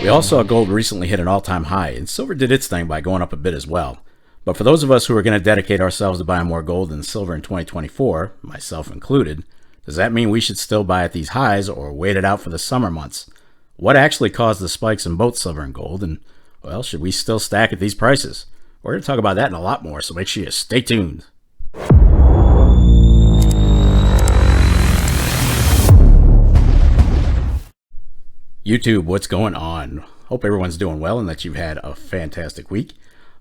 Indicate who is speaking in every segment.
Speaker 1: We all saw gold recently hit an all-time high, and silver did its thing by going up a bit as well. But for those of us who are going to dedicate ourselves to buying more gold than silver in 2024, myself included, does that mean we should still buy at these highs or wait it out for the summer months? What actually caused the spikes in both silver and gold, and, well, should we still stack at these prices? We're going to talk about that and a lot more, so make sure you stay tuned. YouTube, what's going on? Hope everyone's doing well and that you've had a fantastic week.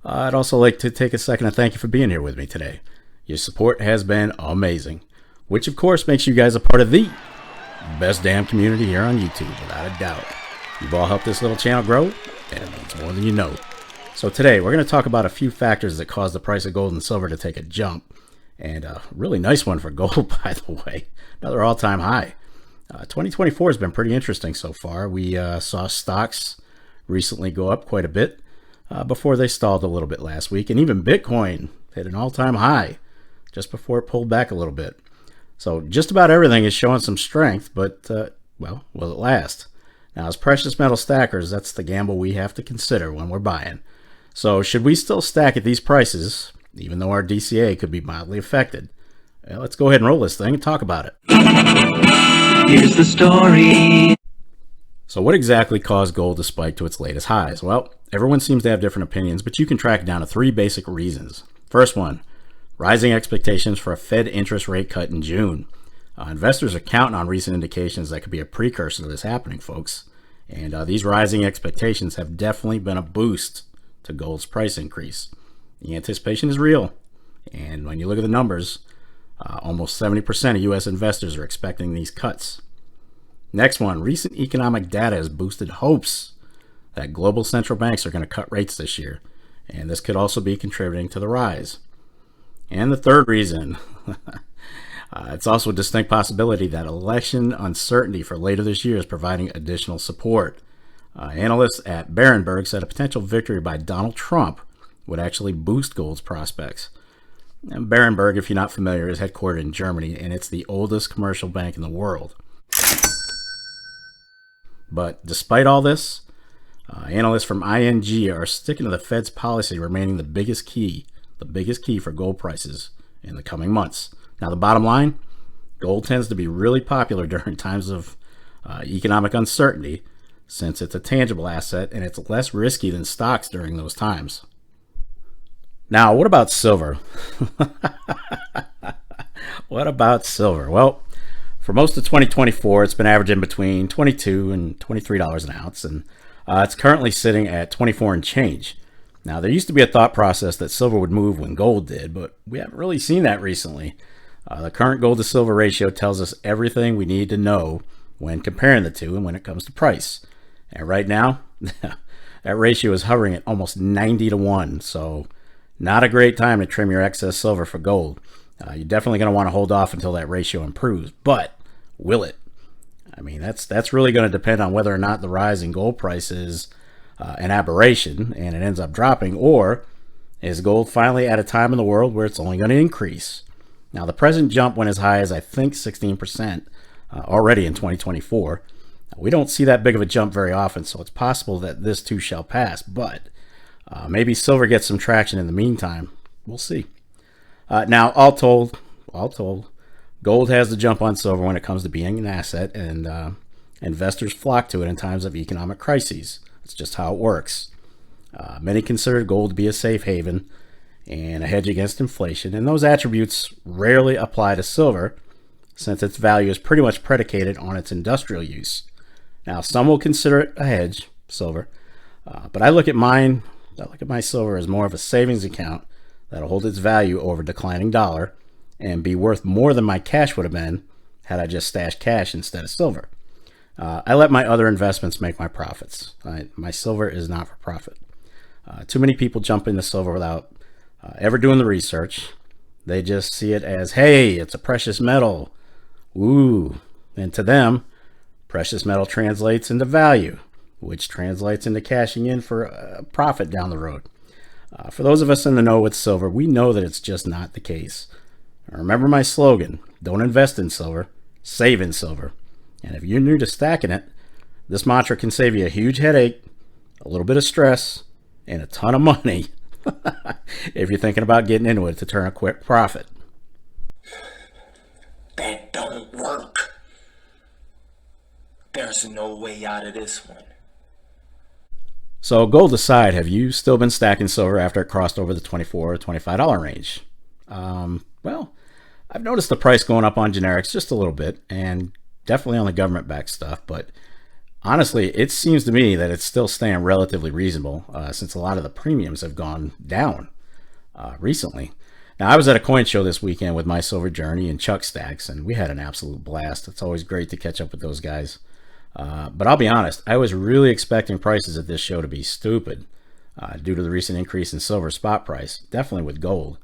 Speaker 1: I'd also like to take a second to thank you for being here with me today. Your support has been amazing, which of course makes you guys a part of the best damn community here on YouTube, without a doubt. You've all helped this little channel grow, and it means more than you know. So today, we're going to talk about a few factors that cause the price of gold and silver to take a jump, and a really nice one for gold, by the way. Another all-time high. 2024 has been pretty interesting so far. We saw stocks recently go up quite a bit before they stalled a little bit last week, and even Bitcoin hit an all-time high just before it pulled back a little bit. So just about everything is showing some strength, but, well, will it last? Now, as precious metal stackers, that's the gamble we have to consider when we're buying. So should we still stack at these prices, even though our DCA could be mildly affected? Well, let's go ahead and roll this thing and talk about it.
Speaker 2: Here's the story.
Speaker 1: So what exactly caused gold to spike to its latest highs? Well, everyone seems to have different opinions, but you can track it down to three basic reasons. First one, rising expectations for a Fed interest rate cut in June. Investors are counting on recent indications that could be a precursor to this happening, folks. And these rising expectations have definitely been a boost to gold's price increase. The anticipation is real. And when you look at the numbers, almost 70% of U.S. investors are expecting these cuts. Next one, recent economic data has boosted hopes that global central banks are going to cut rates this year, and this could also be contributing to the rise. And the third reason, it's also a distinct possibility that election uncertainty for later this year is providing additional support. Analysts at Berenberg said a potential victory by Donald Trump would actually boost gold's prospects. And Berenberg, if you're not familiar, is headquartered in Germany, and it's the oldest commercial bank in the world. But despite all this, analysts from ING are sticking to the Fed's policy remaining the biggest key for gold prices in the coming months. Now, the bottom line, gold tends to be really popular during times of economic uncertainty, since it's a tangible asset and it's less risky than stocks during those times. Now, what about silver? What about silver? Well, for most of 2024, it's been averaging between $22 and $23 an ounce, and it's currently sitting at 24 and change. Now, there used to be a thought process that silver would move when gold did, but we haven't really seen that recently. The current gold to silver ratio tells us everything we need to know when comparing the two and when it comes to price. And right now, that ratio is hovering at almost 90 to 1, so not a great time to trim your excess silver for gold. You're definitely going to want to hold off until that ratio improves, but will it? I mean, that's really going to depend on whether or not the rise in gold price is an aberration and it ends up dropping, or is gold finally at a time in the world where it's only going to increase? Now, the present jump went as high as, I think, 16% already in 2024. We don't see that big of a jump very often, so it's possible that this too shall pass, but maybe silver gets some traction in the meantime. We'll see. Now, all told, gold has the jump on silver when it comes to being an asset, and investors flock to it in times of economic crises. It's just how it works. Many consider gold to be a safe haven and a hedge against inflation, and those attributes rarely apply to silver, since its value is pretty much predicated on its industrial use. Now, some will consider it a hedge, silver, but I look at my silver as more of a savings account that'll hold its value over a declining dollar and be worth more than my cash would have been had I just stashed cash instead of silver. I let my other investments make my profits. My silver is not for profit. Too many people jump into silver without ever doing the research. They just see it as, hey, it's a precious metal. Ooh. And to them, precious metal translates into value, which translates into cashing in for a profit down the road. For those of us in the know with silver, we know that it's just not the case. Remember my slogan, don't invest in silver, save in silver. And if you're new to stacking it, this mantra can save you a huge headache, a little bit of stress, and a ton of money if you're thinking about getting into it to turn a quick profit.
Speaker 3: That don't work. There's no way out of this one.
Speaker 1: So gold aside, have you still been stacking silver after it crossed over the $24 or $25 range? Well, I've noticed the price going up on generics just a little bit, and definitely on the government-backed stuff, but honestly, it seems to me that it's still staying relatively reasonable since a lot of the premiums have gone down recently. Now, I was at a coin show this weekend with my Silver Journey and Chuck Stacks, and we had an absolute blast. It's always great to catch up with those guys. But I'll be honest, I was really expecting prices at this show to be stupid due to the recent increase in silver spot price, definitely with gold.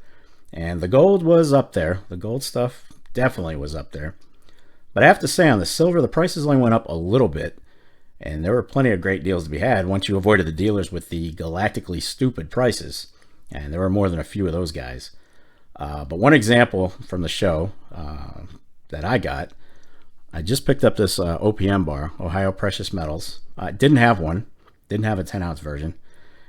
Speaker 1: And the gold was up there. The gold stuff definitely was up there. But I have to say, on the silver, the prices only went up a little bit, and there were plenty of great deals to be had once you avoided the dealers with the galactically stupid prices. And there were more than a few of those guys. But one example from the show that I got, I just picked up this OPM bar, Ohio Precious Metals. I didn't have one, didn't have a 10-ounce version,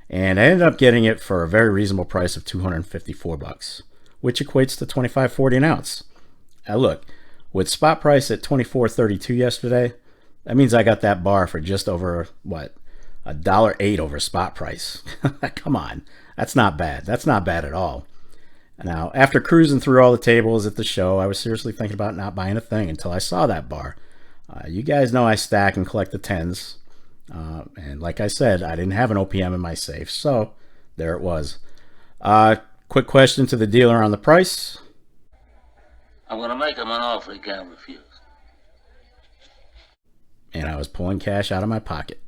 Speaker 1: and I ended up getting it for a very reasonable price of $254, which equates to $25.40 an ounce. Now look, with spot price at $24.32 yesterday, that means I got that bar for just over $1.08 over spot price. Come on, that's not bad. That's not bad at all. Now, after cruising through all the tables at the show, I was seriously thinking about not buying a thing until I saw that bar. You guys know I stack and collect the 10s. And like I said, I didn't have an OPM in my safe, so there it was. Quick question to the dealer on the price.
Speaker 4: I'm going to make him an offer he can't refuse.
Speaker 1: And I was pulling cash out of my pocket.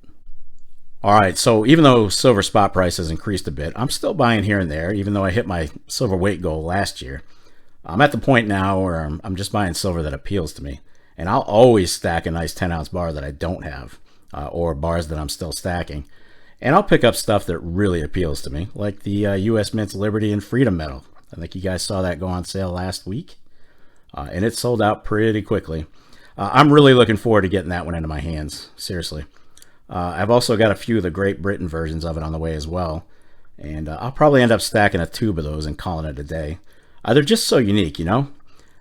Speaker 1: All right, so even though silver spot price has increased a bit, I'm still buying here and there, even though I hit my silver weight goal last year. I'm at the point now where I'm just buying silver that appeals to me. And I'll always stack a nice 10-ounce bar that I don't have, or bars that I'm still stacking. And I'll pick up stuff that really appeals to me, like the U.S. Mint's Liberty and Freedom Medal. I think you guys saw that go on sale last week. And it sold out pretty quickly. I'm really looking forward to getting that one into my hands, seriously. I've also got a few of the Great Britain versions of it on the way as well. And I'll probably end up stacking a tube of those and calling it a day. They're just so unique, you know?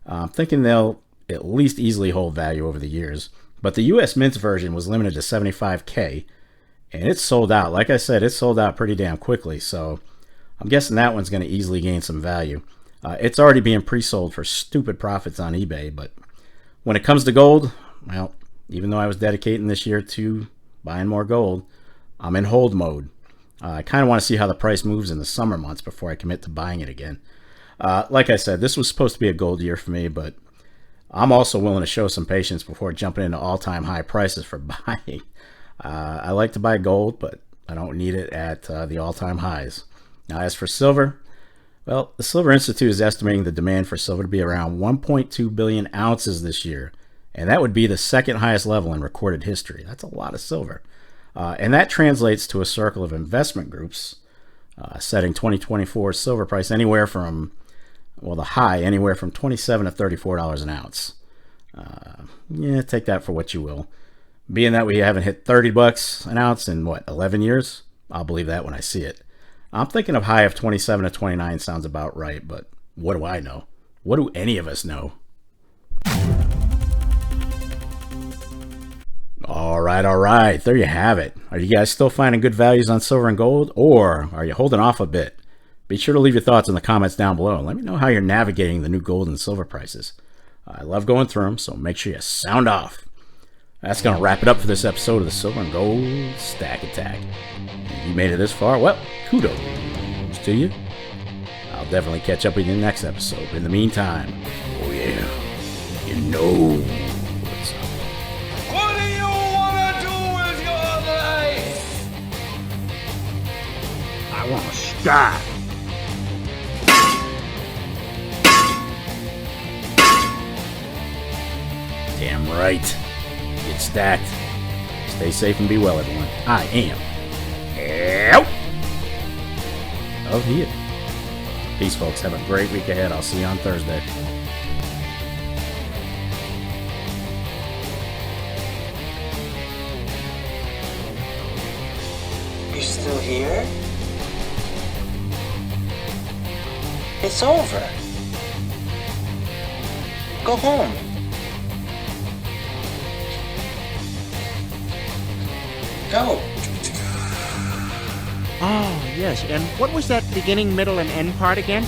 Speaker 1: I'm thinking they'll at least easily hold value over the years. But the US Mint's version was limited to 75K. And it's sold out. Like I said, it sold out pretty damn quickly. So I'm guessing that one's going to easily gain some value. It's already being pre-sold for stupid profits on eBay. But when it comes to gold, well, even though I was dedicating this year to buying more gold, I'm in hold mode. I kind of want to see how the price moves in the summer months before I commit to buying it again. Like I said, this was supposed to be a gold year for me, but I'm also willing to show some patience before jumping into all-time high prices for buying. I like to buy gold, but I don't need it at the all-time highs. Now, as for silver, well, the Silver Institute is estimating the demand for silver to be around 1.2 billion ounces this year. And that would be the second highest level in recorded history. That's a lot of silver. And that translates to a circle of investment groups setting 2024 silver price anywhere from, well, the high, anywhere from $27 to $34 an ounce. Yeah, take that for what you will. Being that we haven't hit $30 an ounce in, 11 years? I'll believe that when I see it. I'm thinking of high of 27 to 29 sounds about right, but what do I know? What do any of us know? All right. There you have it. Are you guys still finding good values on silver and gold, or are you holding off a bit? Be sure to leave your thoughts in the comments down below and let me know how you're navigating the new gold and silver prices. I love going through them, so make sure you sound off. That's going to wrap it up for this episode of the Silver and Gold Stack Attack. If you made it this far, well, kudos to you. I'll definitely catch up with you in the next episode. But in the meantime, oh yeah, you know what's up.
Speaker 5: What do you want to do with your life?
Speaker 6: I want to stack.
Speaker 1: Damn right. Get stacked. Stay safe and be well, everyone. I am out. of healing. Peace, folks. Have a great week ahead. I'll see you on Thursday.
Speaker 3: You still here? It's over. Go home. Go.
Speaker 6: Oh, yes. And what was that beginning, middle, and end part again?